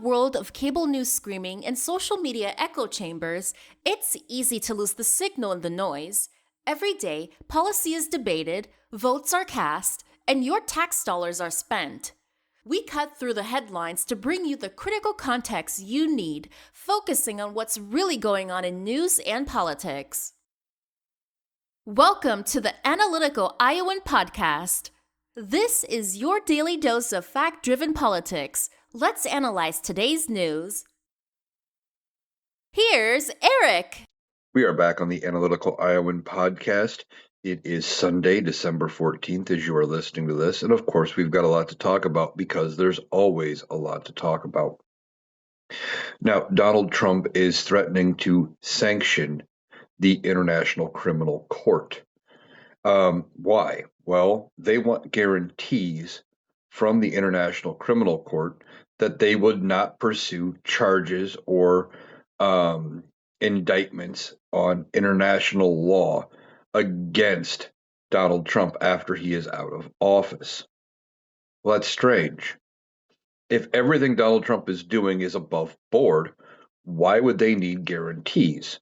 world of cable news screaming and social media echo chambers, it's easy to lose the signal in the noise. Every day, policy is debated, votes are cast, and your tax dollars are spent. We cut through the headlines to bring you the critical context you need, focusing on what's really going on in news and politics. Welcome to the Analytical Iowan Podcast. This is your daily dose of fact-driven politics. Let's analyze today's news. Here's Eric. We are back on the Analytical Iowan Podcast. It is Sunday, December 14th, as you are listening to this. And of course, we've got a lot to talk about because there's always a lot to talk about. Now, Donald Trump is threatening to sanction the International Criminal Court. Why? Well, they want guarantees from the International Criminal Court that they would not pursue charges or indictments on international law against Donald Trump after he is out of office. Well, that's strange. If everything Donald Trump is doing is above board, why would they need guarantees?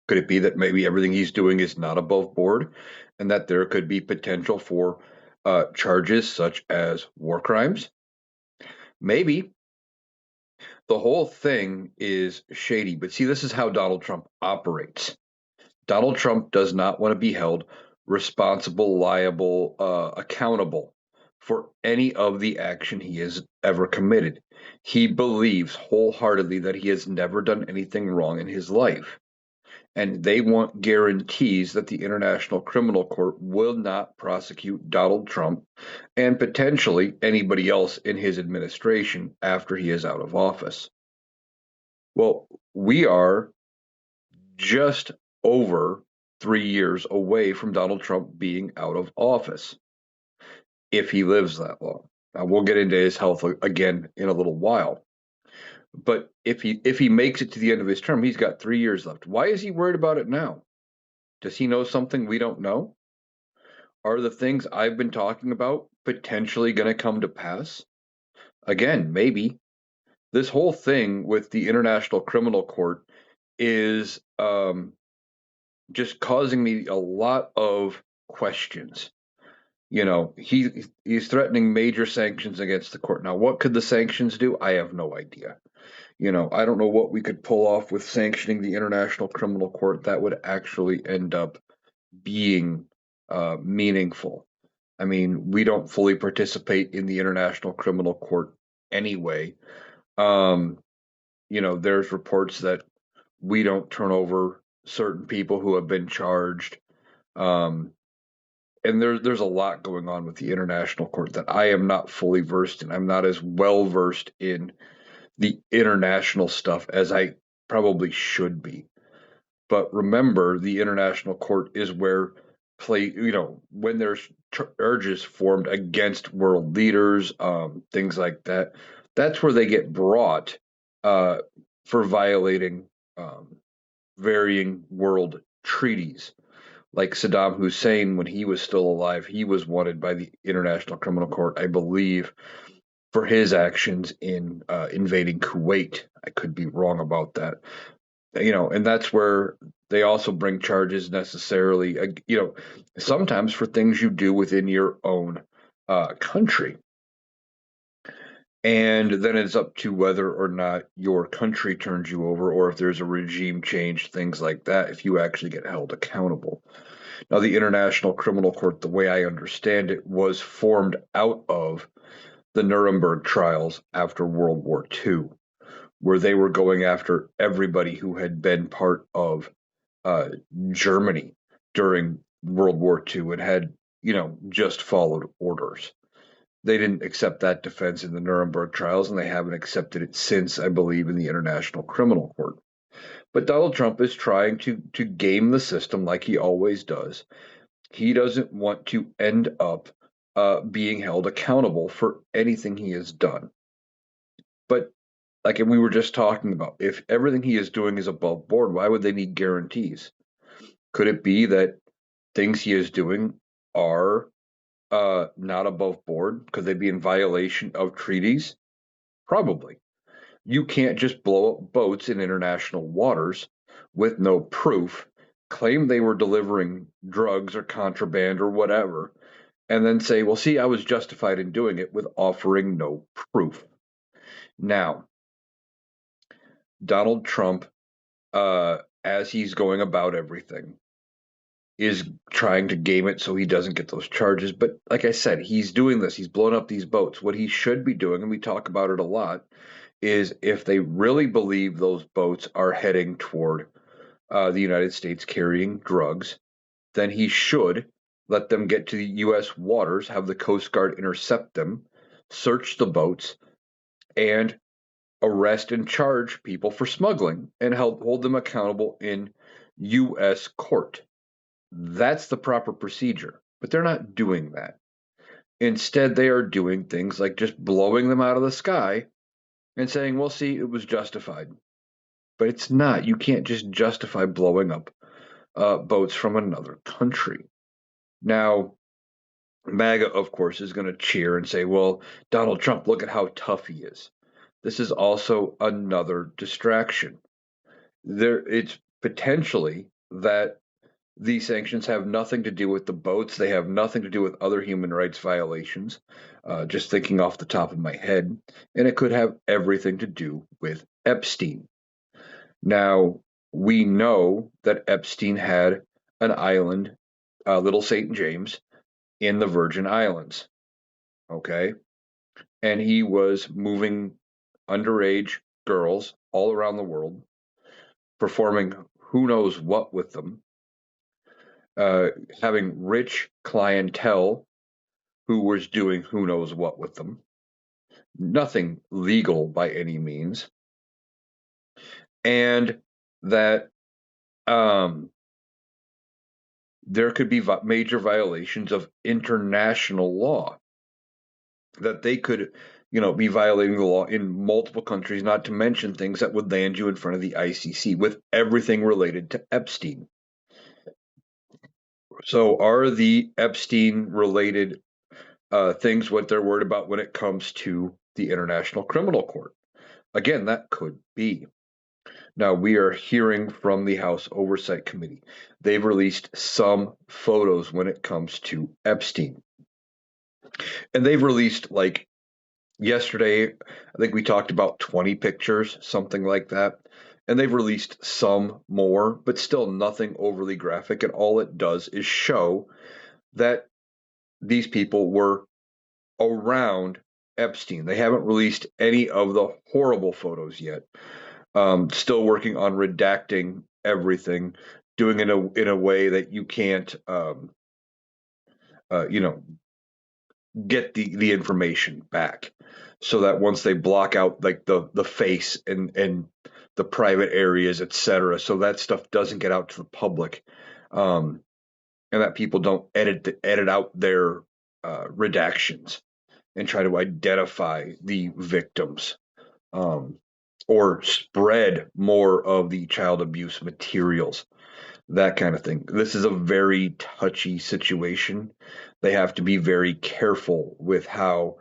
Could it be that maybe everything he's doing is not above board and that there could be potential for charges such as war crimes? Maybe. The whole thing is shady, but see, this is how Donald Trump operates. Donald Trump does not want to be held responsible, liable, accountable for any of the action he has ever committed. He believes wholeheartedly that he has never done anything wrong in his life. And they want guarantees that the International Criminal Court will not prosecute Donald Trump and potentially anybody else in his administration after he is out of office. Well, we are just over 3 years away from Donald Trump being out of office, if he lives that long. Now, we'll get into his health again in a little while. But if he makes it to the end of his term, he's got 3 years left. Why is he worried about it now? Does he know something we don't know? Are the things I've been talking about potentially going to come to pass? Again, maybe. This whole thing with the International Criminal Court is just causing me a lot of questions. You know, he's threatening major sanctions against the court. Now, what could the sanctions do? I have no idea. You know, I don't know what we could pull off with sanctioning the International Criminal Court that would actually end up being meaningful. I mean, we don't fully participate in the International Criminal Court anyway. You know, there's reports that we don't turn over certain people who have been charged. And there's a lot going on with the International Court that I am not fully versed in. I'm not as well versed in the international stuff as I probably should be. But remember, the International Court is where when there's charges formed against world leaders, things like that, that's where they get brought for violating varying world treaties. Like Saddam Hussein, when he was still alive, he was wanted by the International Criminal Court, I believe, for his actions in invading Kuwait. I could be wrong about that. You know, and that's where they also bring charges necessarily, you know, sometimes for things you do within your own country. And then it's up to whether or not your country turns you over or if there's a regime change, things like that, if you actually get held accountable. Now, the International Criminal Court, the way I understand it, was formed out of the Nuremberg trials after World War II, where they were going after everybody who had been part of Germany during World War II and had, you know, just followed orders. They didn't accept that defense in the Nuremberg trials, and they haven't accepted it since, I believe, in the International Criminal Court. But Donald Trump is trying to game the system like he always does. He doesn't want to end up being held accountable for anything he has done. But like we were just talking about, if everything he is doing is above board, why would they need guarantees? Could it be that things he is doing are not above board? Could they be in violation of treaties? Probably. You can't just blow up boats in international waters with no proof, claim they were delivering drugs or contraband or whatever, and then say, well, see, I was justified in doing it with offering no proof. Now, Donald Trump, as he's going about everything, is trying to game it so he doesn't get those charges. But like I said, he's doing this. He's blowing up these boats. What he should be doing, and we talk about it a lot, is if they really believe those boats are heading toward the United States carrying drugs, then he should let them get to the U.S. waters, have the Coast Guard intercept them, search the boats, and arrest and charge people for smuggling and hold them accountable in U.S. court. That's the proper procedure. But they're not doing that. Instead, they are doing things like just blowing them out of the sky and saying, well, see, it was justified. But it's not. You can't just justify blowing up boats from another country. Now, MAGA, of course, is going to cheer and say, well, Donald Trump, look at how tough he is. This is also another distraction. It's potentially that these sanctions have nothing to do with the boats. They have nothing to do with other human rights violations, just thinking off the top of my head. And it could have everything to do with Epstein. Now, we know that Epstein had an island, Little St. James, in the Virgin Islands. Okay. And he was moving underage girls all around the world, performing who knows what with them, having rich clientele who was doing who knows what with them. Nothing legal by any means. And that there could be major violations of international law, that they could, be violating the law in multiple countries, not to mention things that would land you in front of the ICC with everything related to Epstein. So, are the Epstein related things what they're worried about when it comes to the International Criminal Court? Again, that could be. Now, we are hearing from the House Oversight Committee. They've released some photos when it comes to Epstein. And they've released, like, yesterday, I think we talked about 20 pictures, something like that. And they've released some more, but still nothing overly graphic. And all it does is show that these people were around Epstein. They haven't released any of the horrible photos yet. Still working on redacting everything, doing it in a way that you can't, you know, get the information back, so that once they block out like the face and the private areas, etc., so that stuff doesn't get out to the public, and that people don't edit out their redactions and try to identify the victims, um, or spread more of the child abuse materials, that kind of thing. This is a very touchy situation. They have to be very careful with how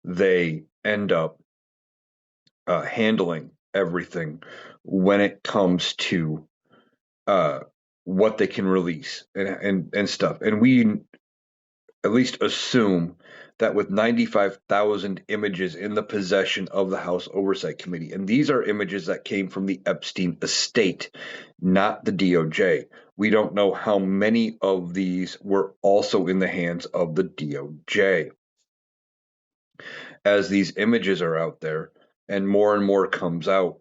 they end up handling everything when it comes to uh, what they can release and stuff. And we at least assume that with 95,000 images in the possession of the House Oversight Committee, and these are images that came from the Epstein estate, not the DOJ. We don't know how many of these were also in the hands of the DOJ. As these images are out there and more comes out,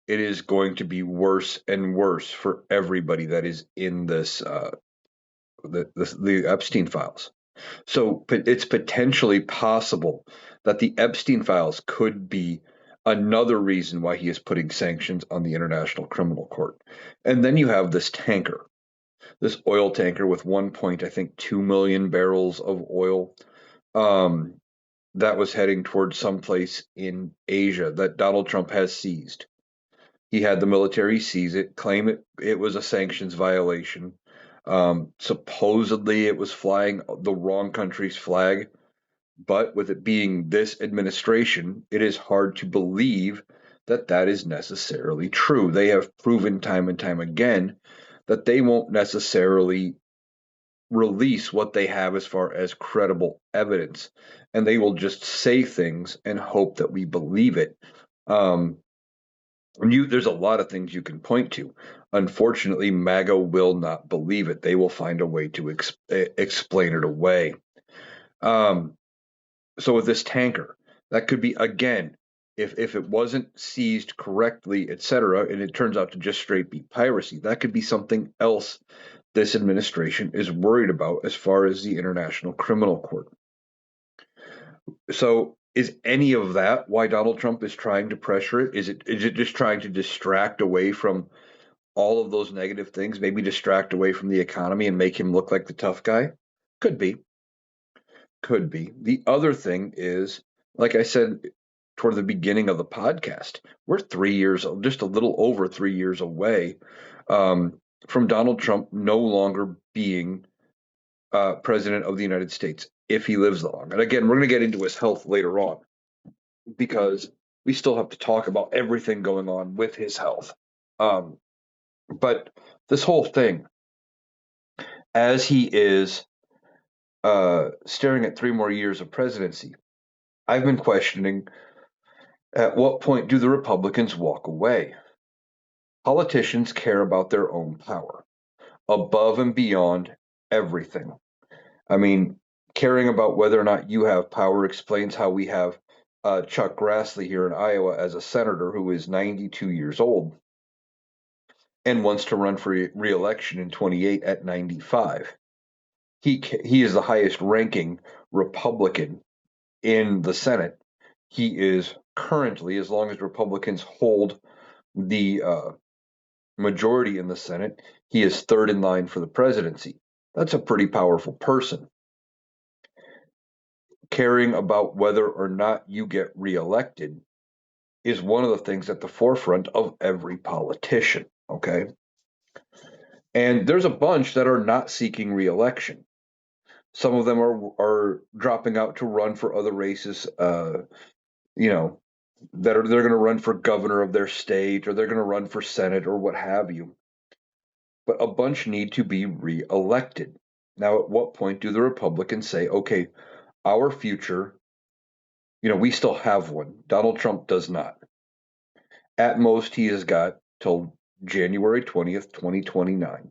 it is going to be worse and worse for everybody that is in this the Epstein files. So it's potentially possible that the Epstein files could be another reason why he is putting sanctions on the International Criminal Court. And then you have this tanker, this oil tanker with 1 I think 2 million barrels of oil, um, that was heading towards someplace in Asia that Donald Trump has seized. He had the military seize it, claim it was a sanctions violation. Supposedly, it was flying the wrong country's flag, but with it being this administration, it is hard to believe that that is necessarily true. They have proven time and time again that they won't necessarily release what they have as far as credible evidence, and they will just say things and hope that we believe it. Um, there's a lot of things you can point to. Unfortunately, MAGA will not believe it. They will find a way to explain it away. Um, so with this tanker, that could be again, if it wasn't seized correctly, etc., and it turns out to just straight be piracy, that could be something else this administration is worried about as far as the International Criminal Court. So is any of that why Donald Trump is trying to pressure it? Is it just trying to distract away from all of those negative things, maybe distract away from the economy and make him look like the tough guy? Could be. Could be. The other thing is, like I said toward the beginning of the podcast, we're 3 years, just a little over 3 years away from Donald Trump no longer being president of the United States if he lives long. And again, we're going to get into his health later on because we still have to talk about everything going on with his health. But this whole thing, as he is staring at 3 more years of presidency, I've been questioning at what point do the Republicans walk away? Politicians care about their own power above and beyond everything. I mean, caring about whether or not you have power explains how we have Chuck Grassley here in Iowa as a senator who is 92 years old and wants to run for re-election in 28 at 95. He is the highest ranking Republican in the Senate. He is currently, as long as Republicans hold the majority in the Senate, he is third in line for the presidency. That's a pretty powerful person. Caring about whether or not you get reelected is one of the things at the forefront of every politician. Okay. And there's a bunch that are not seeking reelection. Some of them are dropping out to run for other races, you know, they're going to run for governor of their state or they're going to run for Senate or what have you. But a bunch need to be reelected. Now, at what point do the Republicans say, okay, our future, we still have one. Donald Trump does not. At most, he has got till January 20th, 2029.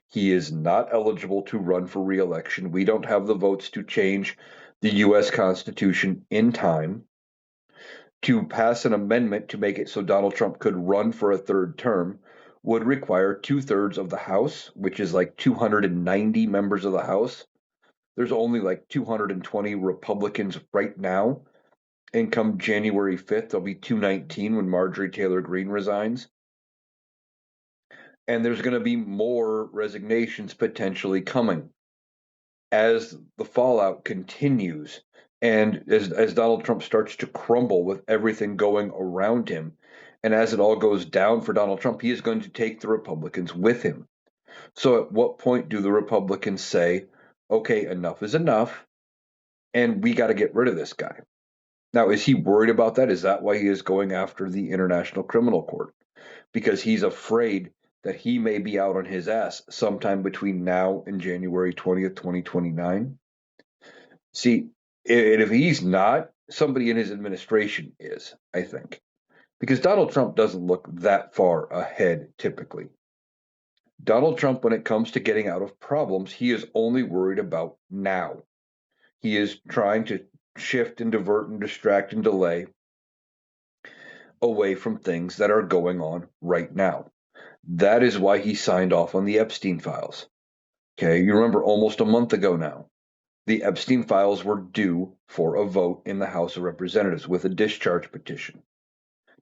He is not eligible to run for reelection. We don't have the votes to change the U.S. Constitution in time. To pass an amendment to make it so Donald Trump could run for a third term would require 2/3 of the House, which is like 290 members of the House. There's only like 220 Republicans right now. And come January 5th, there'll be 219 when Marjorie Taylor Greene resigns. And there's going to be more resignations potentially coming as the fallout continues and as Donald Trump starts to crumble with everything going around him. And as it all goes down for Donald Trump, he is going to take the Republicans with him. So at what point do the Republicans say, okay, enough is enough, and we got to get rid of this guy? Now, is he worried about that? Is that why he is going after the International Criminal Court? Because he's afraid that he may be out on his ass sometime between now and January 20th, 2029. See, and if he's not, somebody in his administration is, I think. Because Donald Trump doesn't look that far ahead typically. Donald Trump, when it comes to getting out of problems, he is only worried about now. He is trying to shift and divert and distract and delay away from things that are going on right now. That is why he signed off on the Epstein files. Okay, you remember almost a month ago now, the Epstein files were due for a vote in the House of Representatives with a discharge petition.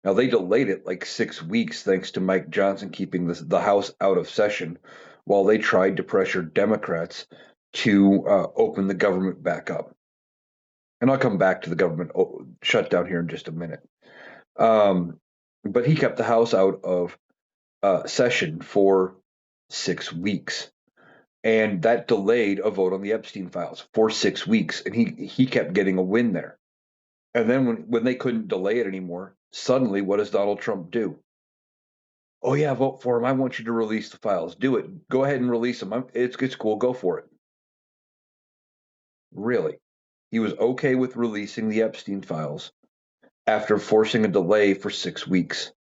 Now, they delayed it like 6 weeks thanks to Mike Johnson keeping the House out of session while they tried to pressure Democrats to open the government back up. And I'll come back to the government shutdown here in just a minute. But he kept the House out of session for 6 weeks. And that delayed a vote on the Epstein files for 6 weeks. And he kept getting a win there. And then when they couldn't delay it anymore, suddenly what does Donald Trump do? Oh yeah, vote for him. I want you to release the files. Do it. Go ahead and release them. It's cool. Go for it. Really, he was okay with releasing the Epstein files after forcing a delay for 6 weeks.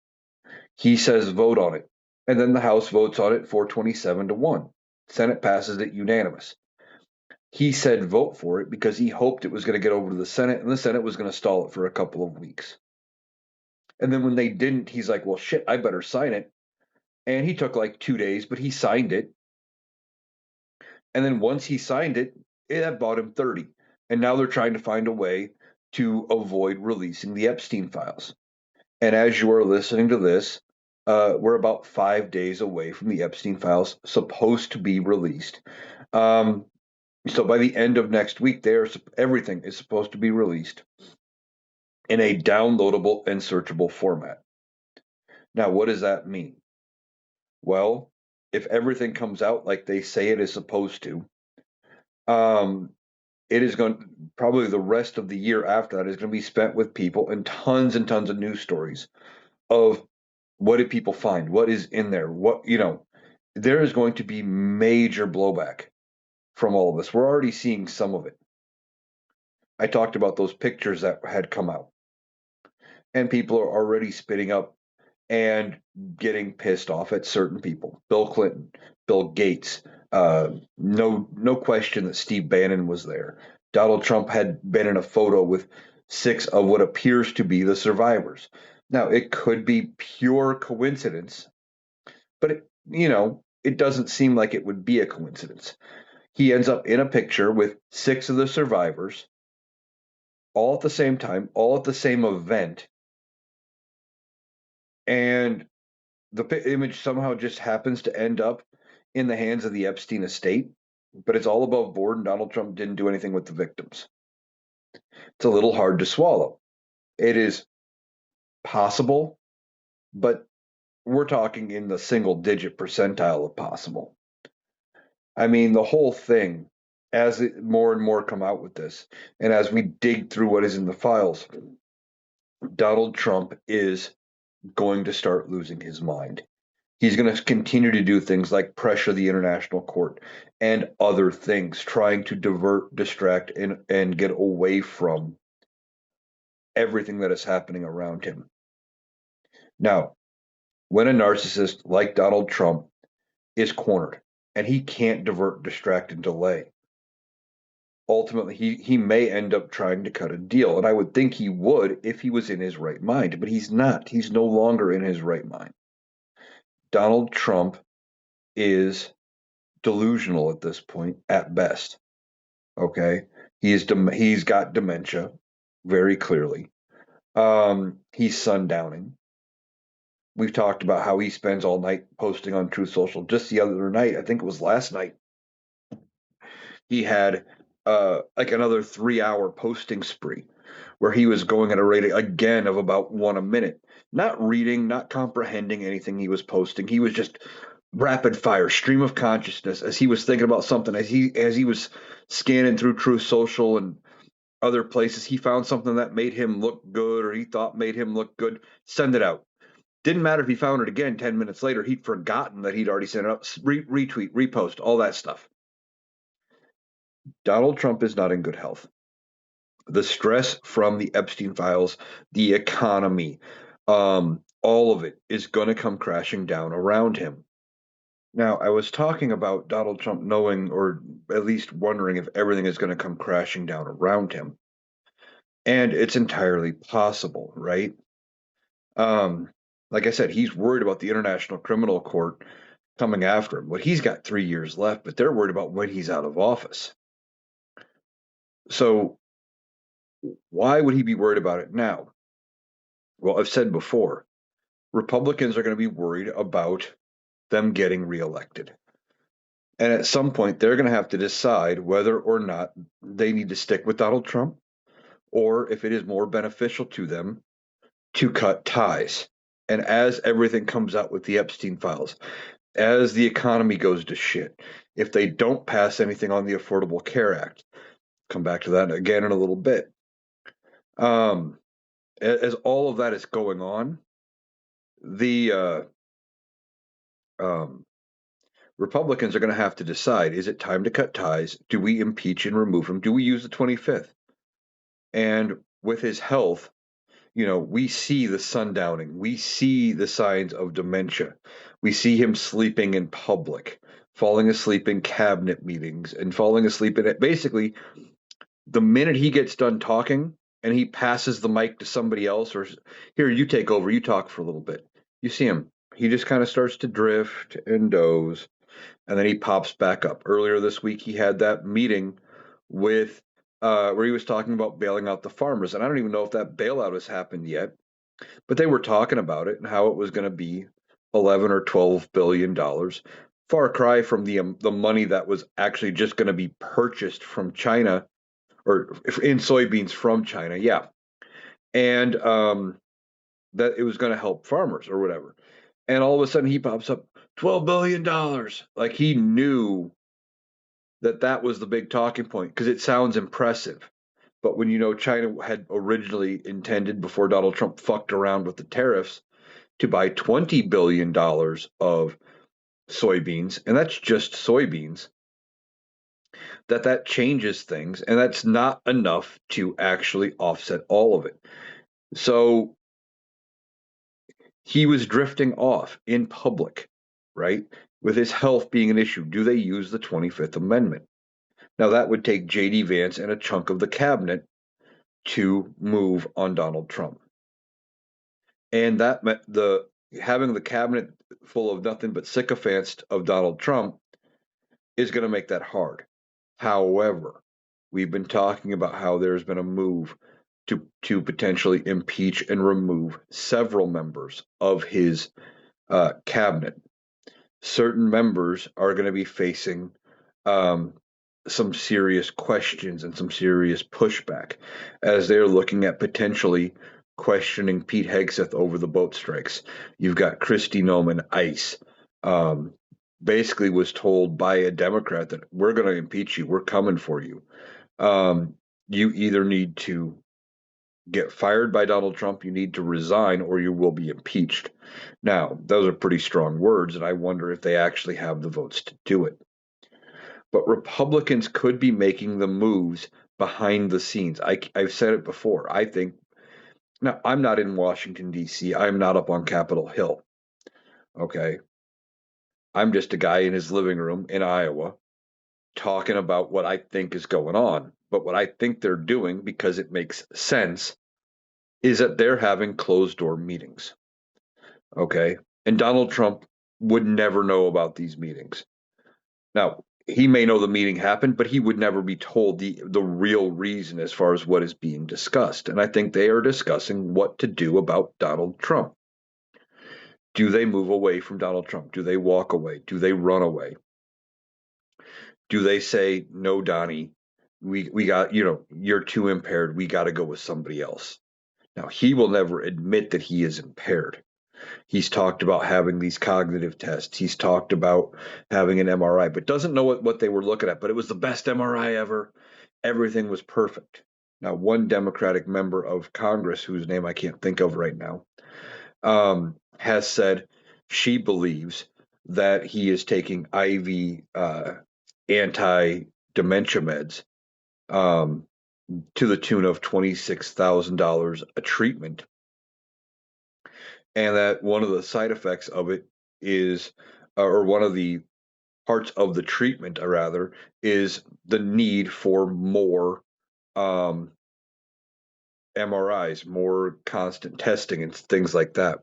He says vote on it, and then the House votes on it 427-1. Senate passes it unanimous. He said vote for it because he hoped it was going to get over to the Senate, and the Senate was going to stall it for a couple of weeks. And then when they didn't, he's like, well, shit, I better sign it. And he took like 2 days, but he signed it. And then once he signed it, that bought him 30. And now they're trying to find a way to avoid releasing the Epstein files. And as you are listening to this, we're about 5 days away from the Epstein files supposed to be released. So by the end of next week, everything is supposed to be released in a downloadable and searchable format. Now, what does that mean? Well, if everything comes out like they say it is supposed to, um, it is going probably the rest of the year after that is going to be spent with people and tons of news stories of what did people find, what is in there, there is going to be major blowback from all of this. We're already seeing some of it. I talked about those pictures that had come out, and people are already spitting up and getting pissed off at certain people. Bill Clinton, Bill Gates. No question that Steve Bannon was there. Donald Trump had been in a photo with 6 of what appears to be the survivors. Now, it could be pure coincidence, but it doesn't seem like it would be a coincidence. He ends up in a picture with 6 of the survivors, all at the same time, all at the same event, and the image somehow just happens to end up in the hands of the Epstein estate, but it's all above board, and Donald Trump didn't do anything with the victims. It's a little hard to swallow. It is possible, but we're talking in the single digit percentile of possible. I mean, the whole thing, as more and more come out with this, and as we dig through what is in the files, Donald Trump is going to start losing his mind. He's going to continue to do things like pressure the international court and other things, trying to divert, distract, and get away from everything that is happening around him. Now, when a narcissist like Donald Trump is cornered and he can't divert, distract, and delay, ultimately he may end up trying to cut a deal. And I would think he would if he was in his right mind, but he's not. He's no longer in his right mind. Donald Trump is delusional at this point at best. Okay, he's got dementia, very clearly. He's sundowning. We've talked about how he spends all night posting on Truth Social. Just the other night, I think it was last night, he had like another 3 hour posting spree where he was going at a rate again of about one a minute, not reading, not comprehending anything he was posting. He was just rapid fire stream of consciousness as he was thinking about something, as he was scanning through Truth Social and other places. He found something that made him look good, or he thought made him look good. Send it out. Didn't matter if he found it again 10 minutes later. He'd forgotten that he'd already sent it out. Retweet, repost, all that stuff. Donald Trump is not in good health. The stress from the Epstein files, the economy, all of it is going to come crashing down around him. Now, I was talking about Donald Trump knowing, or at least wondering, if everything is going to come crashing down around him. And it's entirely possible, right? Um, like I said, he's worried about the International Criminal Court coming after him. Well, he's got 3 years left, but they're worried about when he's out of office. So why would he be worried about it now? Well, I've said before, Republicans are going to be worried about them getting reelected. And at some point, they're going to have to decide whether or not they need to stick with Donald Trump, or if it is more beneficial to them to cut ties. And as everything comes out with the Epstein files, as the economy goes to shit, if they don't pass anything on the Affordable Care Act, come back to that again in a little bit. Um, as all of that is going on, the um, Republicans are going to have to decide: is it time to cut ties? Do we impeach and remove him? Do we use the 25th? And with his health, we see the sundowning. We see the signs of dementia. We see him sleeping in public, falling asleep in cabinet meetings, and falling asleep in it. Basically, the minute he gets done talking and he passes the mic to somebody else, or here, you take over, you talk for a little bit, you see him. He just kind of starts to drift and doze, and then he pops back up. Earlier this week, he had that meeting with where he was talking about bailing out the farmers, and I don't even know if that bailout has happened yet, but they were talking about it and how it was going to be 11 or 12 billion dollars. Far cry from the money that was actually just going to be purchased from China or in soybeans from China, yeah, and that it was going to help farmers or whatever. And all of a sudden, he pops up $12 billion, like he knew that that was the big talking point because it sounds impressive. But when China had originally intended before Donald Trump fucked around with the tariffs to buy $20 billion of soybeans, and that's just soybeans, that changes things, and that's not enough to actually offset all of it. So he was drifting off in public, right? With his health being an issue. Do they use the 25th Amendment? Now, that would take J.D. Vance and a chunk of the cabinet to move on Donald Trump. And that meant having the cabinet full of nothing but sycophants of Donald Trump is going to make that hard. However, we've been talking about how there's been a move to potentially impeach and remove several members of his cabinet. Certain members are going to be facing um, some serious questions and some serious pushback as they're looking at potentially questioning Pete Hegseth over the boat strikes. You've got Kristi Noem, ICE, um, basically was told by a Democrat that we're going to impeach you, we're coming for you. You either need to get fired by Donald Trump, you need to resign, or you will be impeached. Now, those are pretty strong words, and I wonder if they actually have the votes to do it. But Republicans could be making the moves behind the scenes. I've said it before. I think, now, I'm not in Washington, D.C., I'm not up on Capitol Hill. Okay. I'm just a guy in his living room in Iowa talking about what I think is going on. But what I think they're doing, because it makes sense, is that they're having closed door meetings. Okay. And Donald Trump would never know about these meetings. Now, he may know the meeting happened, but he would never be told the real reason as far as what is being discussed. And I think they are discussing what to do about Donald Trump. Do they move away from Donald Trump? Do they walk away? Do they run away? Do they say, no, Donnie, we got, you're too impaired. We got to go with somebody else. Now, he will never admit that he is impaired. He's talked about having these cognitive tests. He's talked about having an MRI, but doesn't know what they were looking at. But it was the best MRI ever. Everything was perfect. Now, one Democratic member of Congress, whose name I can't think of right now, has said she believes that he is taking IV anti-dementia meds um, to the tune of $26,000 a treatment, and that one of the side effects of it is, or one of the parts of the treatment, rather, is the need for more um, MRIs, more constant testing, and things like that.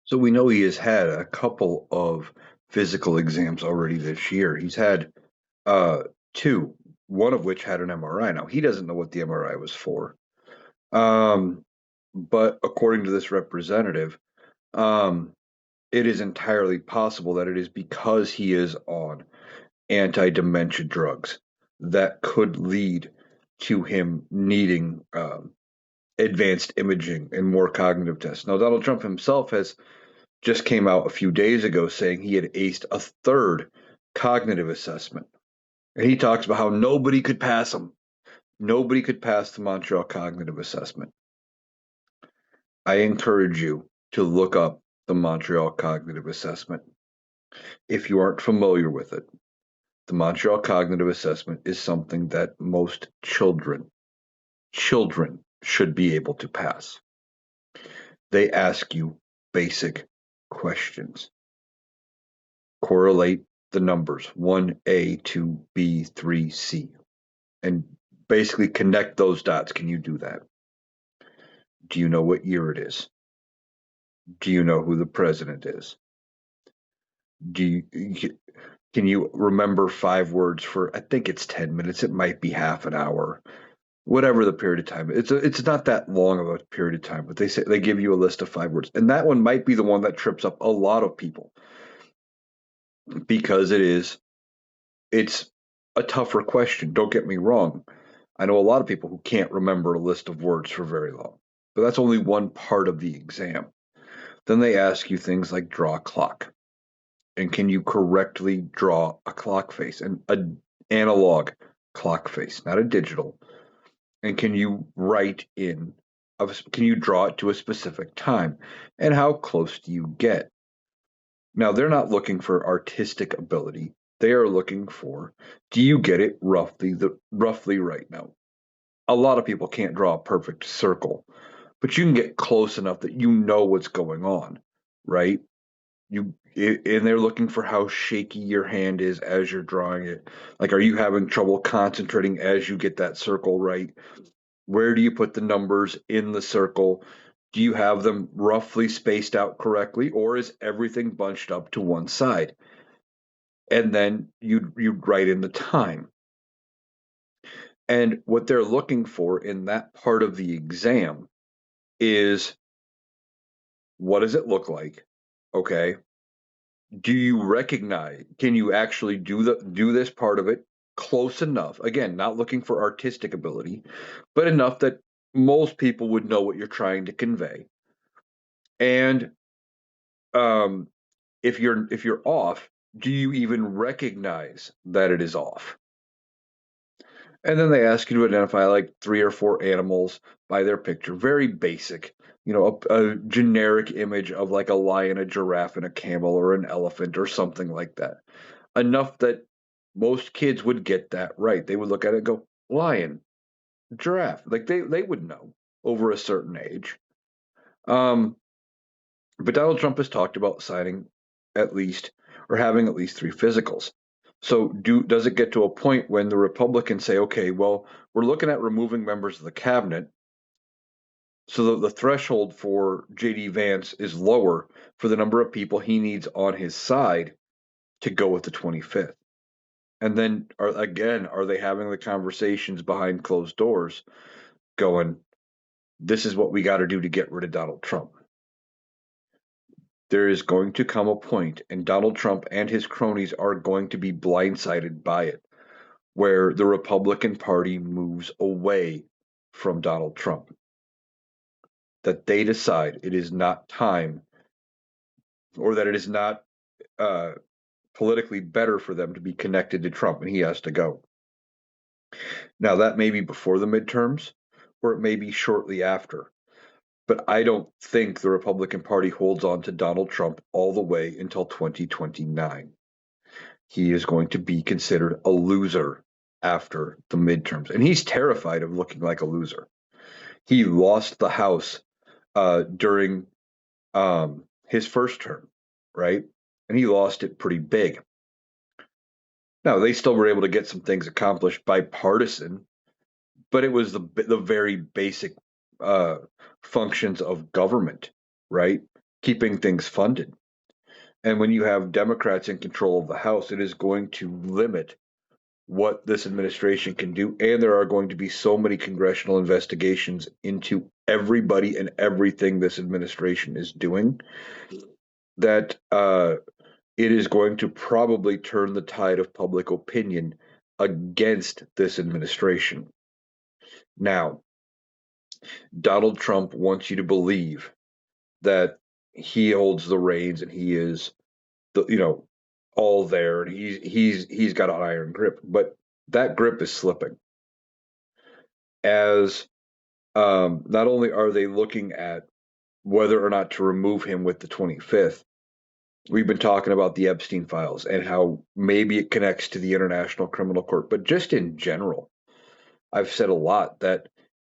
So we know he has had a couple of physical exams already this year. He's had uh, two, one of which had an MRI. Now, he doesn't know what the MRI was for. Um, but according to this representative, um, it is entirely possible that it is because he is on anti-dementia drugs that could lead to him needing advanced imaging and more cognitive tests. Now, Donald Trump himself has just came out a few days ago saying he had aced a third cognitive assessment. And he talks about how nobody could pass him. Nobody could pass the Montreal Cognitive Assessment. I encourage you to look up the Montreal Cognitive Assessment. If you aren't familiar with it, the Montreal Cognitive Assessment is something that most children should be able to pass. They ask you basic questions. Correlate the numbers 1A to B, 3C, and basically connect those dots. Can you do that? Do you know what year it is? Do you know who the president is? Do you can you remember 5 words for, I think it's 10 minutes, it might be half an hour, whatever the period of time. It's not that long of a period of time, but they give you a list of 5 words. And that one might be the one that trips up a lot of people because it's a tougher question. Don't get me wrong. I know a lot of people who can't remember a list of words for very long, but that's only one part of the exam. Then they ask you things like draw a clock. And can you correctly draw a clock face, an analog clock face, not a digital? And can you write in, can you draw it to a specific time? And how close do you get? Now, they're not looking for artistic ability. They are looking for, do you get it roughly right now? A lot of people can't draw a perfect circle, but you can get close enough that you know what's going on, right? And they're looking for how shaky your hand is as you're drawing it. Like, are you having trouble concentrating as you get that circle right? Where do you put the numbers in the circle? Do you have them roughly spaced out correctly, or is everything bunched up to one side? And then you write in the time. And what they're looking for in that part of the exam is, what does it look like? Okay. Do you recognize, can you actually do this part of it close enough, again, not looking for artistic ability, but enough that most people would know what you're trying to convey? And um, if you're off, do you even recognize that it is off? And then they ask you to identify like 3 or 4 animals by their picture, very basic, a generic image of like a lion, a giraffe, and a camel, or an elephant, or something like that. Enough that most kids would get that right. They would look at it and go, lion, giraffe. Like they would know over a certain age. Um, but Donald Trump has talked about signing at least, or having at least 3 physicals. So does it get to a point when the Republicans say, okay, well, we're looking at removing members of the cabinet, so the threshold for JD Vance is lower for the number of people he needs on his side to go with the 25th? And then are they having the conversations behind closed doors going, this is what we got to do to get rid of Donald Trump? There is going to come a point, and Donald Trump and his cronies are going to be blindsided by it, where the Republican Party moves away from Donald Trump. That they decide it is not time, or that it is not uh, politically better for them to be connected to Trump and he has to go. Now, that may be before the midterms, or it may be shortly after. But I don't think the Republican Party holds on to Donald Trump all the way until 2029. He is going to be considered a loser after the midterms. And he's terrified of looking like a loser. He lost the House during his first term, right? And he lost it pretty big. Now, they still were able to get some things accomplished bipartisan, but it was the very basic uh, functions of government, right? Keeping things funded. And when you have Democrats in control of the House, it is going to limit what this administration can do. And there are going to be so many congressional investigations into everybody and everything this administration is doing that it is going to probably turn the tide of public opinion against this administration. Now, Donald Trump wants you to believe that he holds the reins and he is all there, and he's got an iron grip, but that grip is slipping as not only are they looking at whether or not to remove him with the 25th. We've been talking about the Epstein files and how maybe it connects to the International Criminal Court, but just in general, I've said a lot that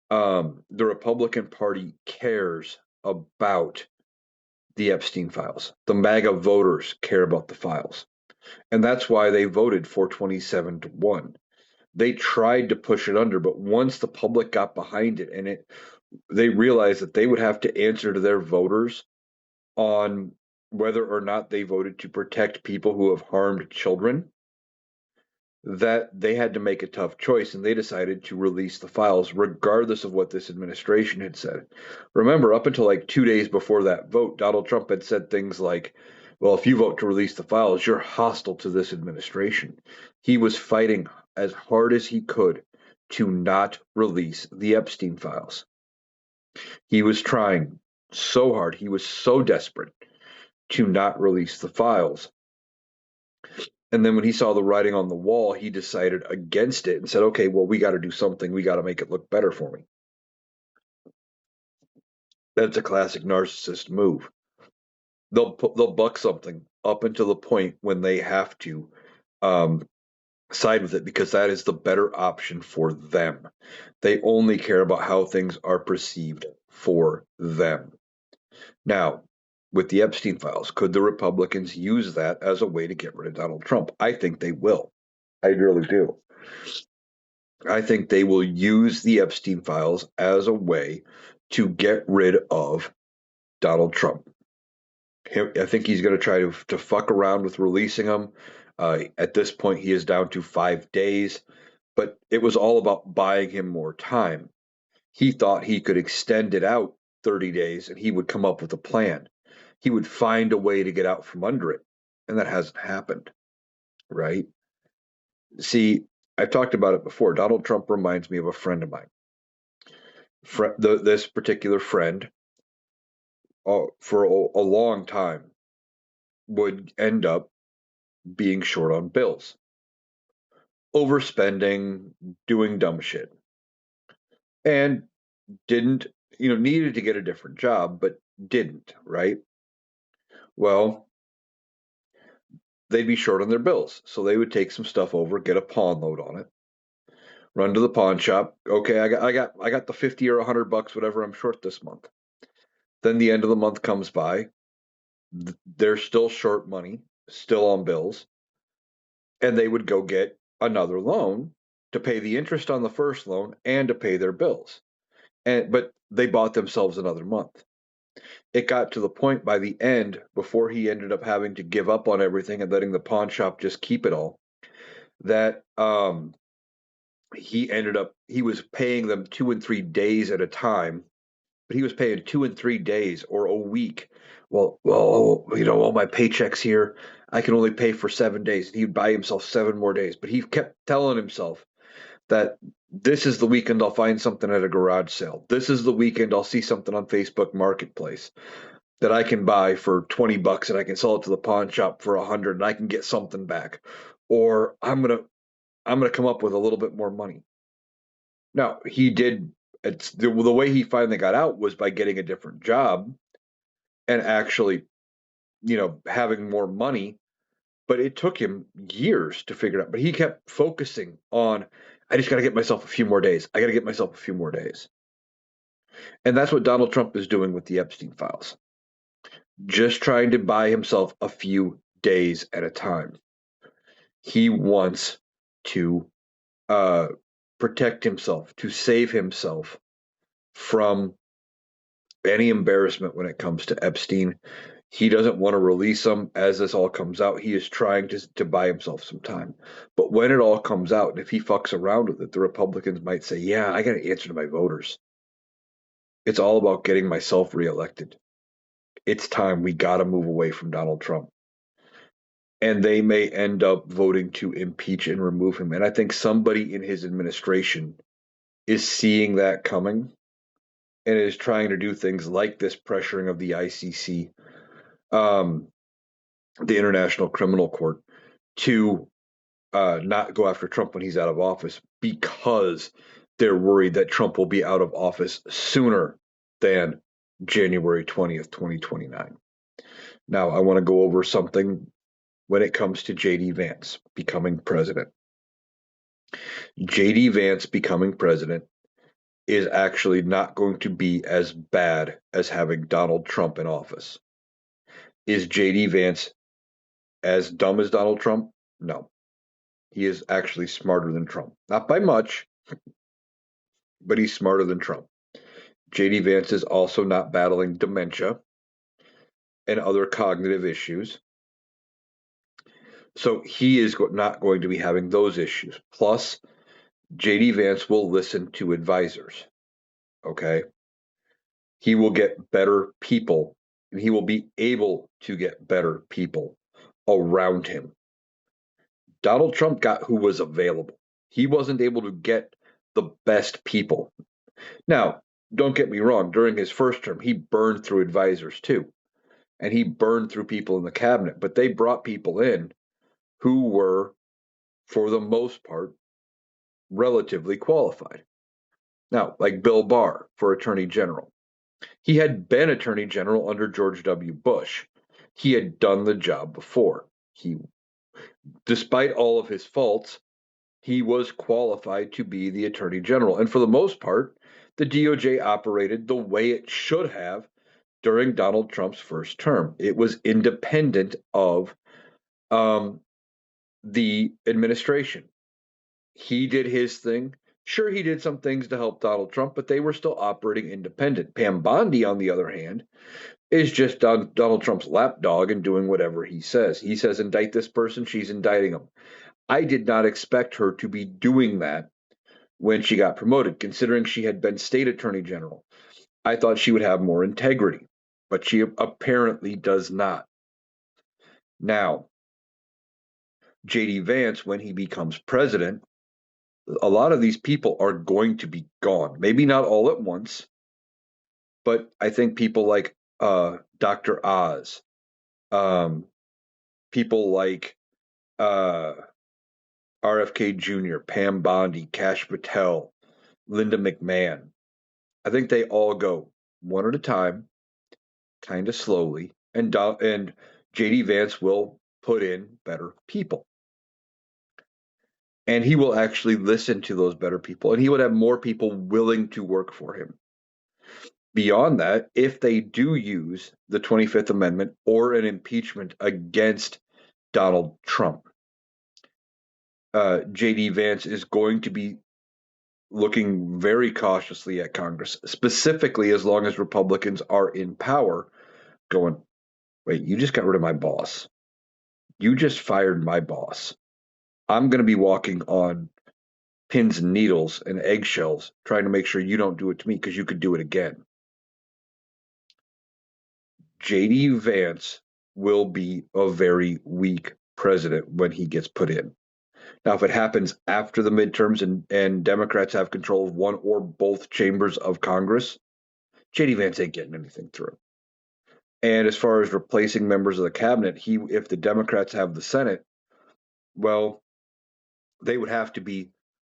the Republican Party cares about the Epstein files. The MAGA voters care about the files. And that's why they voted for 27-1. They tried to push it under, but once the public got behind it and they realized that they would have to answer to their voters on whether or not they voted to protect people who have harmed children, that they had to make a tough choice, and they decided to release the files regardless of what this administration had said. Remember, up until like 2 days before that vote, Donald Trump had said things like, well, if you vote to release the files, you're hostile to this administration. He was fighting as hard as he could to not release the Epstein files. He was trying so hard. He was so desperate to not release the files. And then when he saw the writing on the wall, he decided against it and said, okay, well, we got to do something. We got to make it look better for me. That's a classic narcissist move. They'll buck something up until the point when they have to um, side with it because that is the better option for them. They only care about how things are perceived for them. Now, with the Epstein files, could the Republicans use that as a way to get rid of Donald Trump? I think they will. I really do. I think they will use the Epstein files as a way to get rid of Donald Trump. I think he's going to try to fuck around with releasing him. At this point, he is down to 5 days, but it was all about buying him more time. He thought he could extend it out 30 days and he would come up with a plan. He would find a way to get out from under it. And that hasn't happened, right? See, I've talked about it before. Donald Trump reminds me of a friend of mine. This particular friend, for a long time, would end up being short on bills, overspending, doing dumb shit, and didn't, needed to get a different job, but didn't, right? Well, they'd be short on their bills. So they would take some stuff over, get a pawn load on it, run to the pawn shop. Okay, I got the 50 or $100, whatever I'm short this month. Then the end of the month comes by. They're still short money, still on bills, and they would go get another loan to pay the interest on the first loan and to pay their bills. But they bought themselves another month. It got to the point by the end, before he ended up having to give up on everything and letting the pawn shop just keep it all, that he was paying them 2 and 3 days at a time, but he was paying 2 and 3 days or a week. Well, all my paychecks here, I can only pay for 7 days. And he'd buy himself 7 more days, but he kept telling himself that this is the weekend I'll find something at a garage sale. This is the weekend I'll see something on Facebook Marketplace that I can buy for $20 and I can sell it to the pawn shop for 100 and I can get something back. Or I'm gonna come up with a little bit more money. Now he did. It's the way he finally got out was by getting a different job and actually, having more money. But it took him years to figure it out. But he kept focusing on, I just got to get myself a few more days. I got to get myself a few more days. And that's what Donald Trump is doing with the Epstein files. Just trying to buy himself a few days at a time. He wants to protect himself, to save himself from any embarrassment when it comes to Epstein. He doesn't want to release them as this all comes out. He is trying to buy himself some time. But when it all comes out, and if he fucks around with it, the Republicans might say, yeah, I got to answer to my voters. It's all about getting myself reelected. It's time. We got to move away from Donald Trump. And they may end up voting to impeach and remove him. And I think somebody in his administration is seeing that coming and is trying to do things like this pressuring of the ICC, the International Criminal Court, to not go after Trump when he's out of office because they're worried that Trump will be out of office sooner than January 20th, 2029. Now, I want to go over something when it comes to J.D. Vance becoming president. J.D. Vance becoming president is actually not going to be as bad as having Donald Trump in office. Is J.D. Vance as dumb as Donald Trump? No. He is actually smarter than Trump. Not by much, but he's smarter than Trump. J.D. Vance is also not battling dementia and other cognitive issues. So he is not going to be having those issues. Plus, J.D. Vance will listen to advisors. Okay. He will get better people and he will be able to get better people around him. Donald Trump got who was available. He wasn't able to get the best people. Now, don't get me wrong, during his first term, he burned through advisors too. And he burned through people in the cabinet, but they brought people in who were, for the most part, relatively qualified. Now, like Bill Barr for Attorney General. He had been Attorney General under George W. Bush. He had done the job before. Despite all of his faults, he was qualified to be the Attorney General. And for the most part, the DOJ operated the way it should have during Donald Trump's first term. It was independent of the administration. He did his thing. Sure, he did some things to help Donald Trump, but they were still operating independent. Pam Bondi, on the other hand, is just Donald Trump's lapdog and doing whatever he says. He says, indict this person, she's indicting him. I did not expect her to be doing that when she got promoted, considering she had been state attorney general. I thought she would have more integrity, but she apparently does not. Now, J.D. Vance, when he becomes president, a lot of these people are going to be gone. Maybe not all at once, but I think people like Dr. Oz, people like RFK Jr., Pam Bondi, Kash Patel, Linda McMahon. I think they all go one at a time, kind of slowly, and JD Vance will put in better people. And he will actually listen to those better people, and he would have more people willing to work for him. Beyond that, if they do use the 25th Amendment or an impeachment against Donald Trump, J.D. Vance is going to be looking very cautiously at Congress, specifically as long as Republicans are in power, going, wait, you just got rid of my boss. You just fired my boss. I'm going to be walking on pins and needles and eggshells trying to make sure you don't do it to me because you could do it again. J.D. Vance will be a very weak president when he gets put in. Now, if it happens after the midterms and Democrats have control of one or both chambers of Congress, J.D. Vance ain't getting anything through. And as far as replacing members of the cabinet, if the Democrats have the Senate, well, they would have to be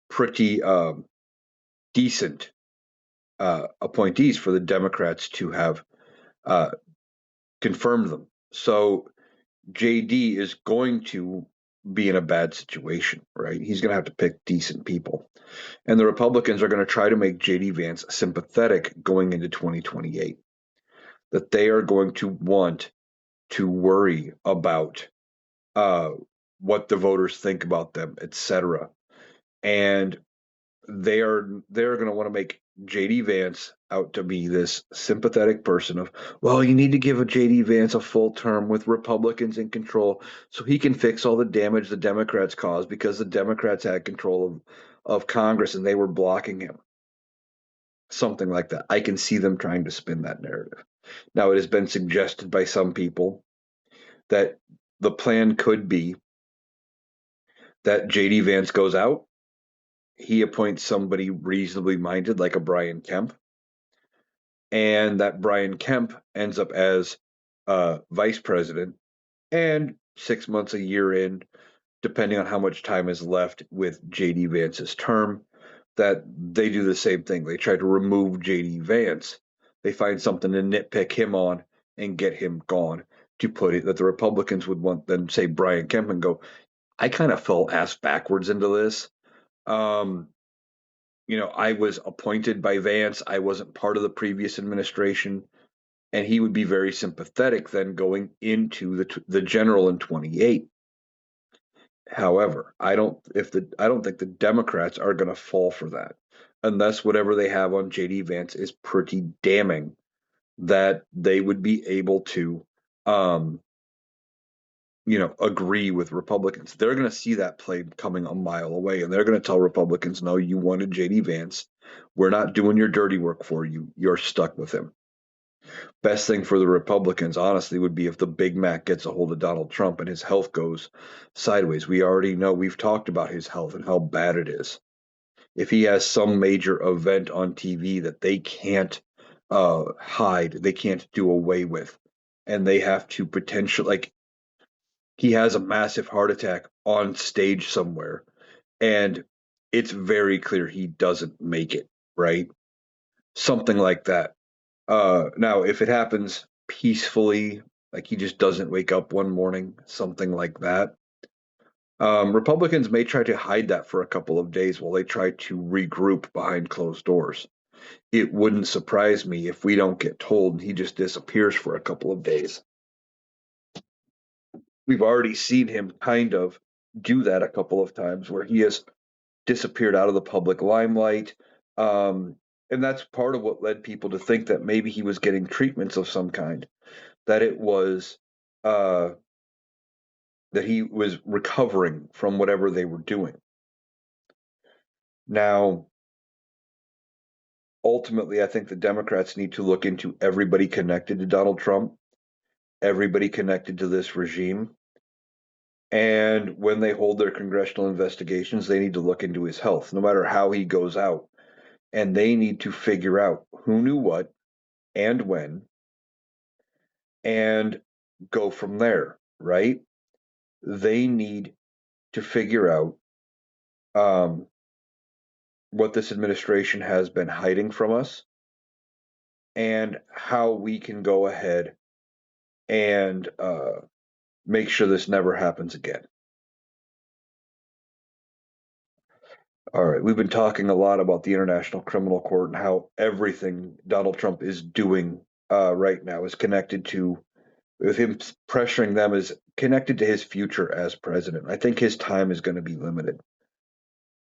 pretty decent appointees for the Democrats to have confirmed them. So JD is going to be in a bad situation, right? He's going to have to pick decent people. And the Republicans are going to try to make JD Vance sympathetic going into 2028. That they are going to want to worry about what the voters think about them, etc. And they're going to want to make JD Vance out to be this sympathetic person of, well, you need to give a JD Vance a full term with Republicans in control so he can fix all the damage the Democrats caused because the Democrats had control of Congress and they were blocking him. Something like that. I can see them trying to spin that narrative. Now, it has been suggested by some people that the plan could be that JD Vance goes out, he appoints somebody reasonably minded like a Brian Kemp, and that Brian Kemp ends up as vice president, and 6 months, a year in, depending on how much time is left with JD Vance's term, that they do the same thing. They try to remove JD Vance They find something to nitpick him on and get him gone. To put it that the Republicans would want then say Brian Kemp and go, I kind of fell ass backwards into this. Um, I was appointed by Vance. I wasn't part of the previous administration, and he would be very sympathetic then going into the general in 28. However, I don't think the Democrats are going to fall for that unless whatever they have on JD Vance is pretty damning that they would be able to um, agree with Republicans. They're going to see that play coming a mile away, and they're going to tell Republicans, no, you wanted JD Vance. We're not doing your dirty work for you. You're stuck with him. Best thing for the Republicans, honestly, would be if the Big Mac gets a hold of Donald Trump and his health goes sideways. We already know, we've talked about his health and how bad it is. If he has some major event on TV that they can't hide, they can't do away with, and they have to potentially, like, he has a massive heart attack on stage somewhere, and it's very clear he doesn't make it, right? Something like that. Now, if it happens peacefully, like he just doesn't wake up one morning, something like that, Republicans may try to hide that for a couple of days while they try to regroup behind closed doors. It wouldn't surprise me if we don't get told and he just disappears for a couple of days. We've already seen him kind of do that a couple of times where he has disappeared out of the public limelight. Um, and that's part of what led people to think that maybe he was getting treatments of some kind, that it was uh, that he was recovering from whatever they were doing. Now, ultimately, I think the Democrats need to look into everybody connected to Donald Trump, everybody connected to this regime. And when they hold their congressional investigations, they need to look into his health, no matter how he goes out. And they need to figure out who knew what and when and go from there, right? They need to figure out um, what this administration has been hiding from us and how we can go ahead and make sure this never happens again. All right, we've been talking a lot about the International Criminal Court and how everything Donald Trump is doing right now is connected to, with him pressuring them, is connected to his future as president. I think his time is going to be limited.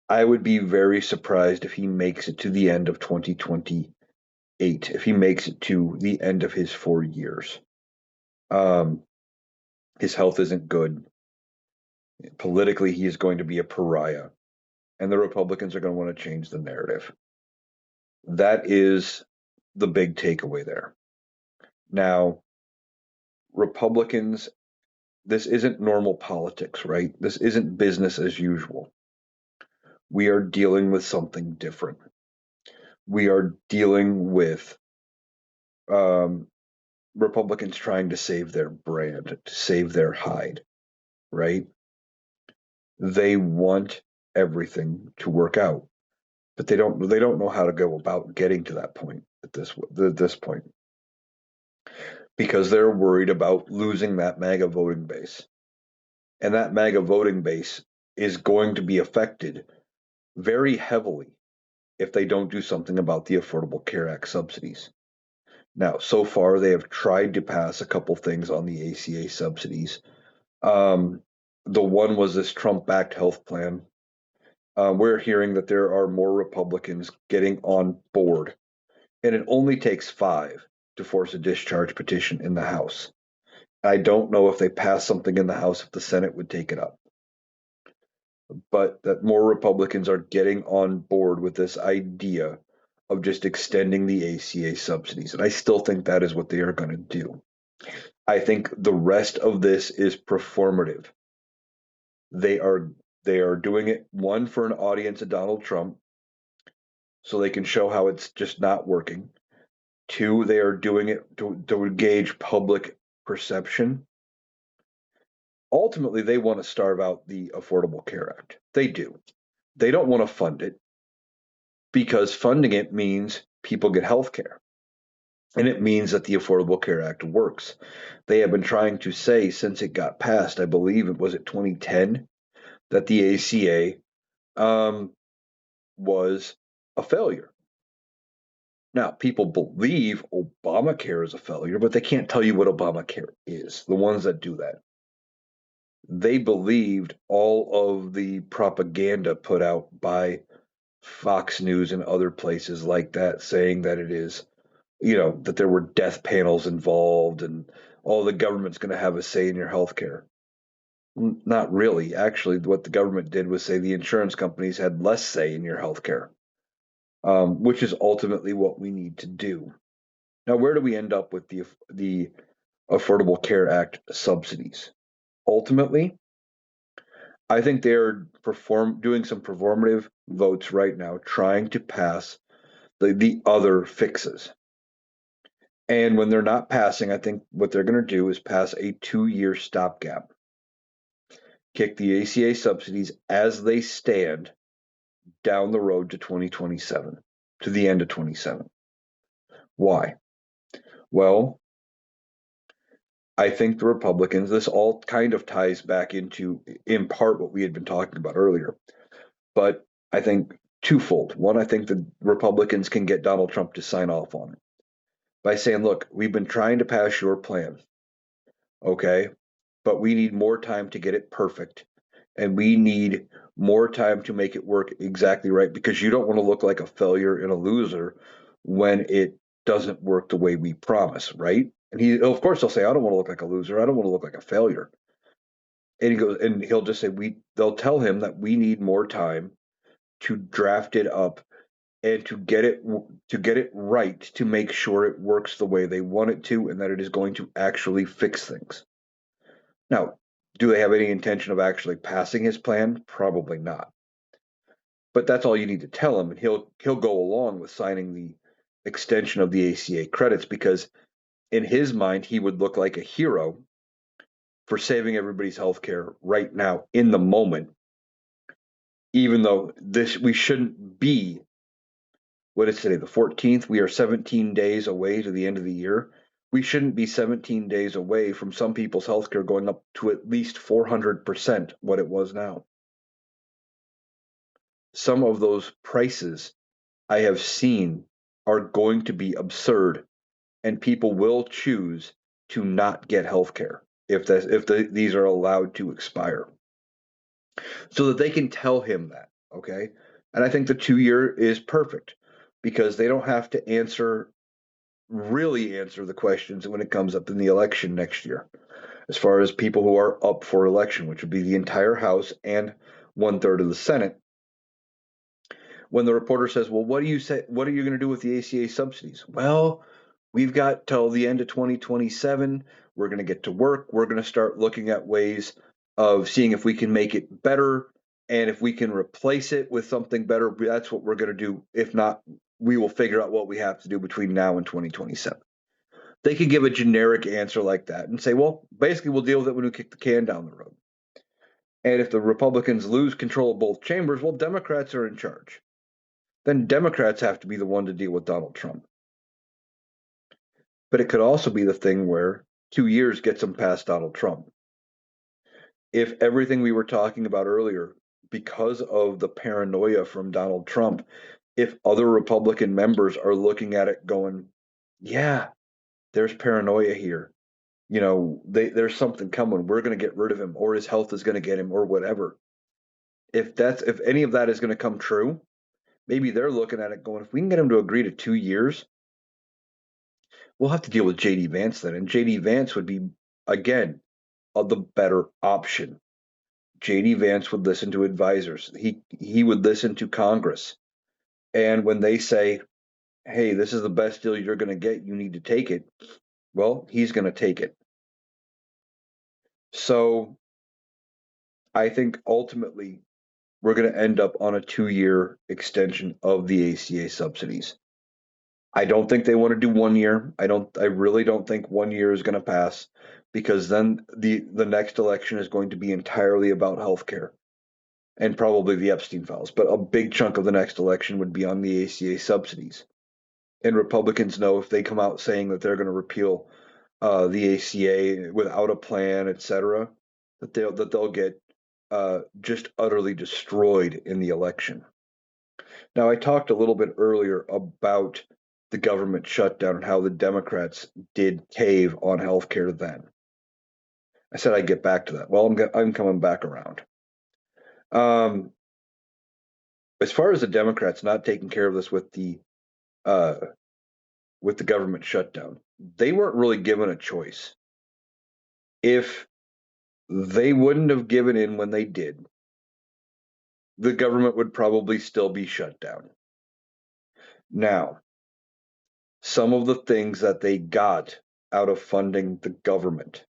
I would be very surprised if he makes it to the end of 2028, if he makes it to the end of his 4 years. Um, his health isn't good. Politically, he is going to be a pariah, and the Republicans are going to want to change the narrative. That is the big takeaway there. Now, Republicans, this isn't normal politics, right? This isn't business as usual. We are dealing with something different. We are dealing with um, Republicans trying to save their brand, to save their hide, right? They want everything to work out, but they don't know how to go about getting to that point at this point because they're worried about losing that MAGA voting base. And that MAGA voting base is going to be affected very heavily if they don't do something about the Affordable Care Act subsidies. Now, so far, they have tried to pass a couple things on the ACA subsidies. Um, the one was this Trump backed health plan. We're hearing that there are more Republicans getting on board, and it only takes five to force a discharge petition in the House. I don't know if they pass something in the House if the Senate would take it up, but that more Republicans are getting on board with this idea of just extending the ACA subsidies. And I still think that is what they are going to do. I think the rest of this is performative. They are they are doing it, one, for an audience of Donald Trump, so they can show how it's just not working. Two, they are doing it to engage public perception. Ultimately, they want to starve out the Affordable Care Act. They do. They don't want to fund it because funding it means people get health care. And it means that the Affordable Care Act works. They have been trying to say since it got passed, I believe it was at 2010, that the ACA was a failure. Now, people believe Obamacare is a failure, but they can't tell you what Obamacare is, the ones that do that. They believed all of the propaganda put out by Fox News and other places like that, saying that it is, that there were death panels involved and all the government's going to have a say in your health care. Not really. Actually, what the government did was say the insurance companies had less say in your health care, which is ultimately what we need to do. Now, where do we end up with the Affordable Care Act subsidies? Ultimately, I think they're doing some performative votes right now, trying to pass the other fixes. And when they're not passing, I think what they're going to do is pass a 2-year stopgap, kick the ACA subsidies as they stand down the road to 2027, to the end of 27. Why? Well, I think the Republicans, this all kind of ties back into, in part, what we had been talking about earlier. But I think twofold. One, I think the Republicans can get Donald Trump to sign off on it by saying, look, we've been trying to pass your plan, okay, but we need more time to get it perfect. And we need more time to make it work exactly right because you don't want to look like a failure and a loser when it doesn't work the way we promise, right? And of course, he'll say, I don't want to look like a loser. I don't want to look like a failure. And he goes, and he'll just say, they'll tell him that we need more time to draft it up and to get it right to make sure it works the way they want it to and that it is going to actually fix things. Now, do they have any intention of actually passing his plan? Probably not. But that's all you need to tell him, and he'll go along with signing the extension of the ACA credits because in his mind he would look like a hero for saving everybody's health care right now in the moment, even though this we shouldn't be. What is today, the 14th? We are 17 days away to the end of the year. We shouldn't be 17 days away from some people's healthcare going up to at least 400% what it was now. Some of those prices I have seen are going to be absurd, and people will choose to not get healthcare if these are allowed to expire, so that they can tell him that. Okay, and I think the 2 year is perfect because they don't have to really answer the questions when it comes up in the election next year, as far as people who are up for election, which would be the entire House and 1/3 of the Senate. When the reporter says, "Well, what do you say? What are you going to do with the ACA subsidies?" Well, we've got till the end of 2027. We're going to get to work. We're going to start looking at ways of seeing if we can make it better. And if we can replace it with something better, that's what we're going to do. If not, we will figure out what we have to do between now and 2027. They could give a generic answer like that and say, well, basically, we'll deal with it when we kick the can down the road. And if the Republicans lose control of both chambers, well, Democrats are in charge. Then Democrats have to be the one to deal with Donald Trump. But it could also be the thing where 2 years gets them past Donald Trump. If everything we were talking about earlier, because of the paranoia from Donald Trump, if other Republican members are looking at it going, yeah, there's paranoia here. There's something coming. We're going to get rid of him, or his health is going to get him, or whatever. If any of that is going to come true, maybe they're looking at it going, if we can get him to agree to 2 years, we'll have to deal with JD Vance then. And JD Vance would be, again, the better option. JD Vance would listen to advisors. He would listen to Congress. And when they say, hey, this is the best deal you're going to get, you need to take it, well, he's going to take it. So I think ultimately we're going to end up on a 2 year extension of the ACA subsidies. I don't think they want to do 1 year. I really don't think 1 year is going to pass because then the next election is going to be entirely about healthcare and probably the Epstein files. But a big chunk of the next election would be on the ACA subsidies. And Republicans know if they come out saying that they're going to repeal the ACA without a plan, etc., that they'll get just utterly destroyed in the election. Now, I talked a little bit earlier about the government shutdown and how the Democrats did cave on healthcare then. I said I'd get back to that. Well, I'm coming back around. Um, as far as the Democrats not taking care of this uh, with the government shutdown, they weren't really given a choice. If they wouldn't have given in when they did, the government would probably still be shut down. Now, some of the things that they got out of funding the government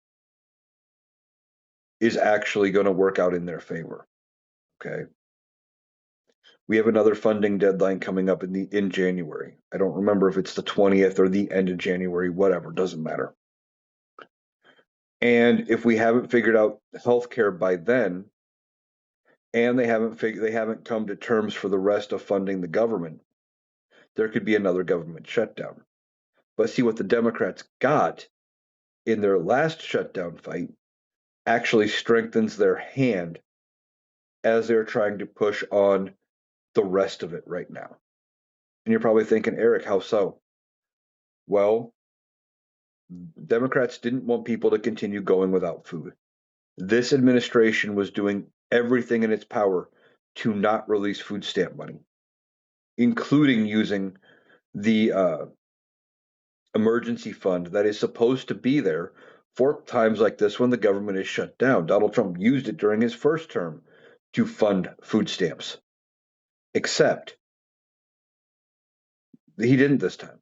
is actually going to work out in their favor. Okay. We have another funding deadline coming up in January. I don't remember if it's the 20th or the end of January, whatever, doesn't matter. And if we haven't figured out healthcare by then, and they haven't come to terms for the rest of funding the government, there could be another government shutdown. But see what the Democrats got in their last shutdown fight actually strengthens their hand as they're trying to push on the rest of it right now. And you're probably thinking, Eric, how so? Well, Democrats didn't want people to continue going without food. This administration was doing everything in its power to not release food stamp money, including using the emergency fund that is supposed to be there for times like this when the government is shut down. Donald Trump used it during his first term to fund food stamps, except he didn't this time.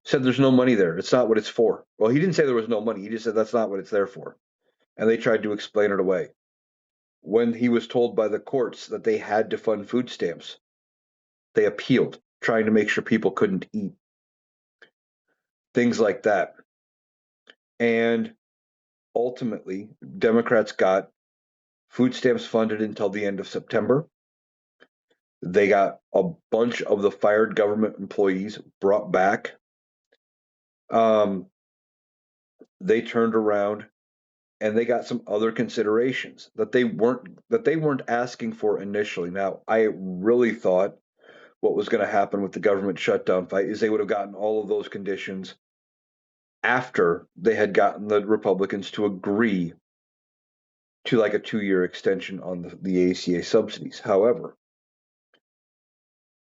Said there's no money there. It's not what it's for. Well, he didn't say there was no money. He just said that's not what it's there for. And they tried to explain it away. When he was told by the courts that they had to fund food stamps, they appealed, trying to make sure people couldn't eat. Things like that. And ultimately, Democrats got food stamps funded until the end of September. They got a bunch of the fired government employees brought back. Um, they turned around and they got some other considerations that they weren't asking for initially. Now, I really thought what was going to happen with the government shutdown fight is they would have gotten all of those conditions after they had gotten the Republicans to agree to like a 2-year extension on the ACA subsidies. However,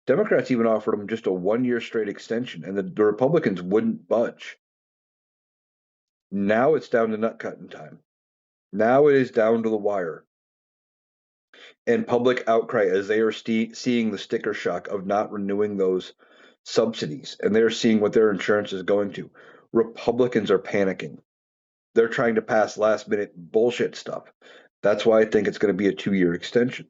Democrats even offered them just a 1-year straight extension, and the Republicans wouldn't budge. Now it's down to nut cutting time. Now it is down to the wire. And public outcry as they are seeing the sticker shock of not renewing those subsidies, and they're seeing what their insurance is going to. Republicans are panicking. They're trying to pass last minute bullshit stuff. That's why I think it's going to be a 2-year extension.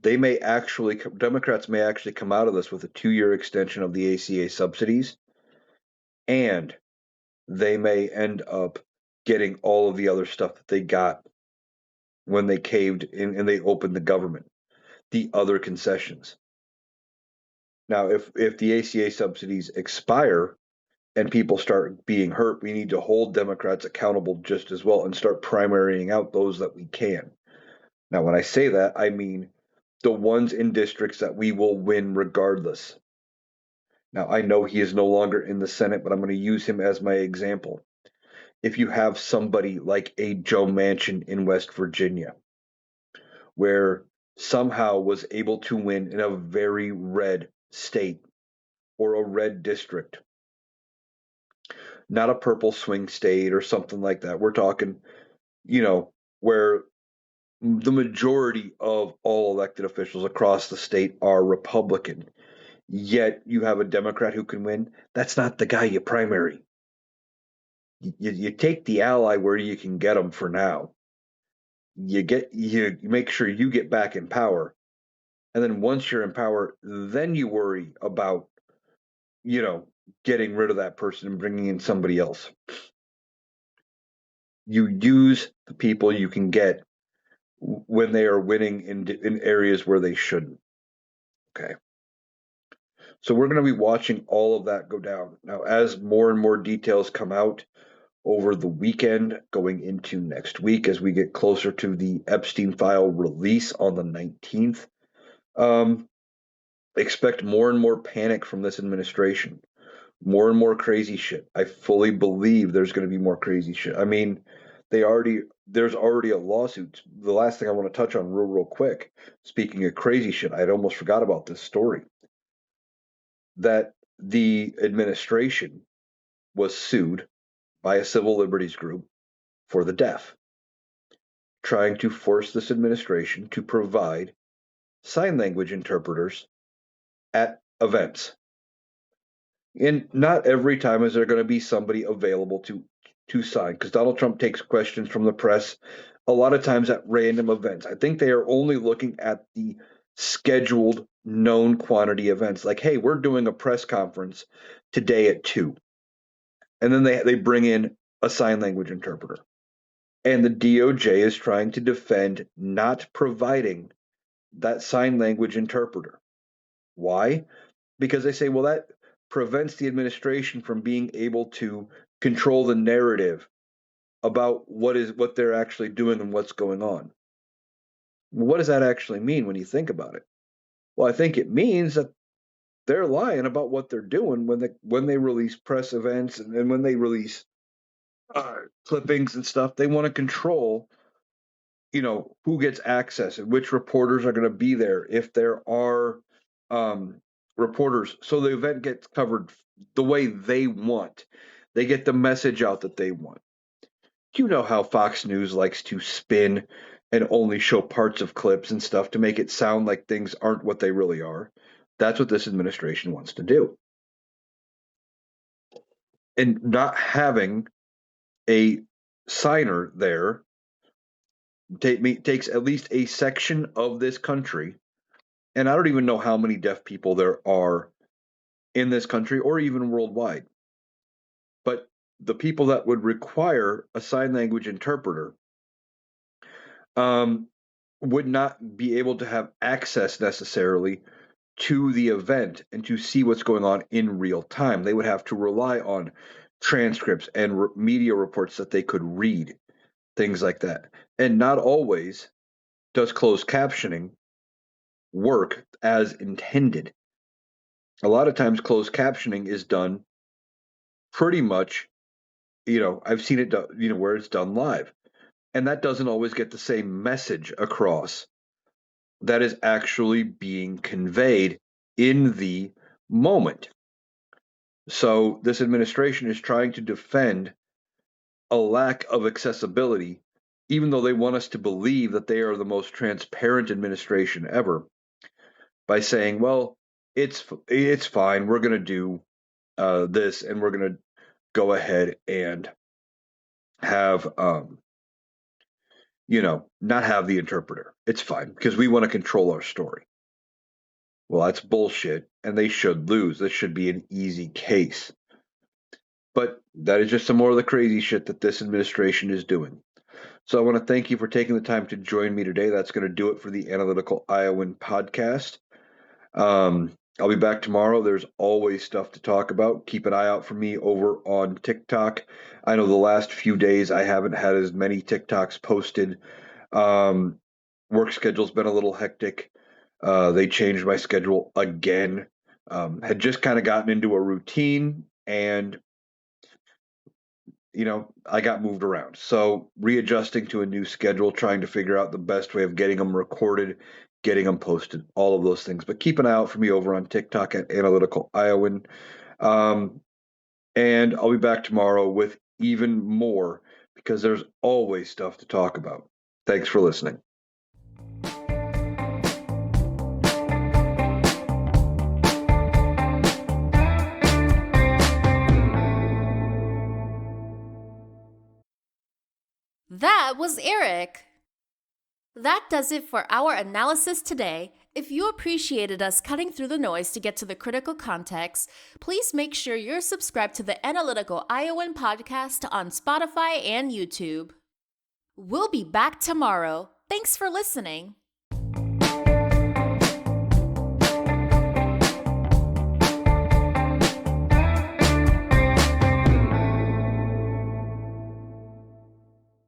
Democrats may actually come out of this with a 2-year extension of the ACA subsidies, and they may end up getting all of the other stuff that they got when they caved in and they opened the government, the other concessions. Now, if the ACA subsidies expire and people start being hurt, we need to hold Democrats accountable just as well and start primarying out those that we can. Now, when I say that, I mean the ones in districts that we will win regardless. Now, I know he is no longer in the Senate, but I'm going to use him as my example. If you have somebody like a Joe Manchin in West Virginia, where somehow was able to win in a very red state or a red district, not a purple swing state or something like that. We're talking, where the majority of all elected officials across the state are Republican, yet you have a Democrat who can win. That's not the guy you primary. You take the ally where you can get them for now. You make sure you get back in power, and then once you're in power, then you worry about you know getting rid of that person and bringing in somebody else. You use the people you can get when they are winning in areas where they shouldn't. Okay. So we're going to be watching all of that go down. Now, as more and more details come out over the weekend, going into next week, as we get closer to the Epstein file release on the 19th, expect more and more panic from this administration, more and more crazy shit. I fully believe there's going to be more crazy shit. I mean, there's already a lawsuit. The last thing I want to touch on real quick, speaking of crazy shit, I'd almost forgot about this story, that the administration was sued by a civil liberties group for the deaf, trying to force this administration to provide sign language interpreters at events. And not every time is there going to be somebody available to sign, because Donald Trump takes questions from the press a lot of times at random events. I think they are only looking at the scheduled known quantity events, like, hey, we're doing a press conference today at 2, and then they bring in a sign language interpreter. And the DOJ is trying to defend not providing that sign language interpreter. Why? Because they say, well, that prevents the administration from being able to control the narrative about what they're actually doing and what's going on. What does that actually mean when you think about it? Well, I think it means that they're lying about what they're doing when they release press events, and when they release clippings and stuff. They want to control, who gets access and which reporters are going to be there, if there are reporters, so the event gets covered the way they want. They get the message out that they want. You know how Fox News likes to spin and only show parts of clips and stuff to make it sound like things aren't what they really are. That's what this administration wants to do. And not having a signer there takes at least a section of this country, and I don't even know how many deaf people there are in this country or even worldwide, but the people that would require a sign language interpreter would not be able to have access necessarily to the event and to see what's going on in real time. They would have to rely on transcripts and media reports that they could read, things like that. And not always does closed captioning work as intended. A lot of times, closed captioning is done pretty much, I've seen it done, where it's done live. And that doesn't always get the same message across that is actually being conveyed in the moment. So this administration is trying to defend a lack of accessibility, even though they want us to believe that they are the most transparent administration ever, by saying, well, it's fine. We're going to do this, and we're going to go ahead and have not have the interpreter. It's fine because we want to control our story. Well, that's bullshit, and they should lose. This should be an easy case. But that is just some more of the crazy shit that this administration is doing. So I want to thank you for taking the time to join me today. That's going to do it for the Analytical Iowan podcast. I'll be back tomorrow. There's always stuff to talk about. Keep an eye out for me over on TikTok. I know the last few days I haven't had as many TikToks posted. Work schedule's been a little hectic. They changed my schedule again. Had just kind of gotten into a routine, and I got moved around. So readjusting to a new schedule, trying to figure out the best way of getting them recorded, getting them posted, all of those things. But keep an eye out for me over on TikTok at Analytical Iowan. And I'll be back tomorrow with even more, because there's always stuff to talk about. Thanks for listening. That was Eric. That does it for our analysis today. If you appreciated us cutting through the noise to get to the critical context, please make sure you're subscribed to the Analytical Iowan podcast on Spotify and YouTube. We'll be back tomorrow. Thanks for listening.